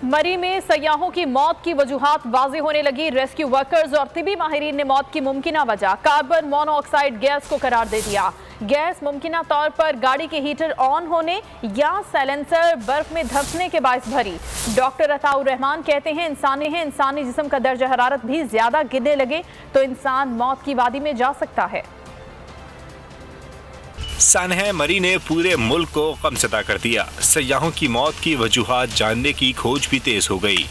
मरी में सयाहों की मौत की वजूहात वाज़ेह होने लगी। रेस्क्यू वर्कर्स और तिबी माहिरीन ने मौत की मुमकिना वजह कार्बन मोनोऑक्साइड गैस को करार दे दिया। गैस मुमकिना तौर पर गाड़ी के हीटर ऑन होने या साइलेंसर बर्फ में धंसने के बायस भरी। डॉक्टर अताउर रहमान कहते हैं इंसानी जिस्म का दर्जा हरारत भी ज्यादा गिरने लगे तो इंसान मौत की वादी में जा सकता है। सानह मरी ने पूरे मुल्क को गमज़दा कर दिया। सयाहों की मौत की वजूहात जानने की खोज भी तेज हो गई।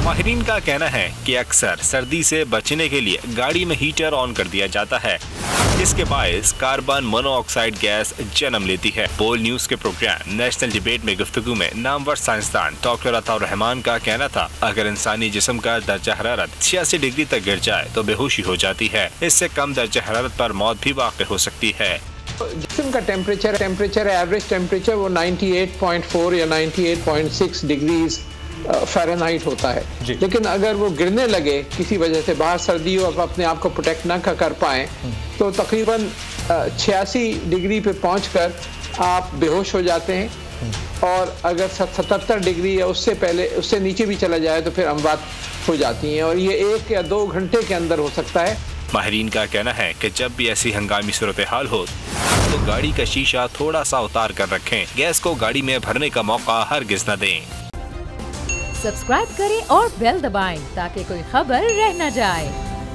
माहिरीन का कहना है कि अक्सर सर्दी से बचने के लिए गाड़ी में हीटर ऑन कर दिया जाता है, इसके बायस कार्बन मोनोऑक्साइड गैस जन्म लेती है। पोल न्यूज के प्रोग्राम नेशनल डिबेट में गुफ्तगू में नामवर साइंसदान डॉक्टर अताउर रहमान का कहना था, अगर इंसानी जिस्म का दर्जा हरारत 86 डिग्री तक गिर जाए तो बेहोशी हो जाती है। इससे कम दर्जा हरारत पर मौत भी वाक़ हो सकती है। जिस्म का टेम्परेचर एवरेज टेम्परेचर वो 98.4 या 98.6 डिग्रीज फ़ारेनहाइट होता है। लेकिन अगर वो गिरने लगे किसी वजह से, बाहर सर्दी हो, आप अपने आप को प्रोटेक्ट ना कर पाएँ तो तकरीबन 86 डिग्री पे पहुंचकर आप बेहोश हो जाते हैं। और अगर 77 डिग्री या उससे पहले उससे नीचे भी चला जाए तो फिर अमवात हो जाती हैं, और ये 1 या 2 घंटे के अंदर हो सकता है। माहिरीन का कहना है कि जब भी ऐसी हंगामी सूरत हाल हो तो गाड़ी का शीशा थोड़ा सा उतार कर रखें। गैस को गाड़ी में भरने का मौका हरगिज न दें। सब्सक्राइब करें और बेल दबाएं ताकि कोई खबर रह न जाए।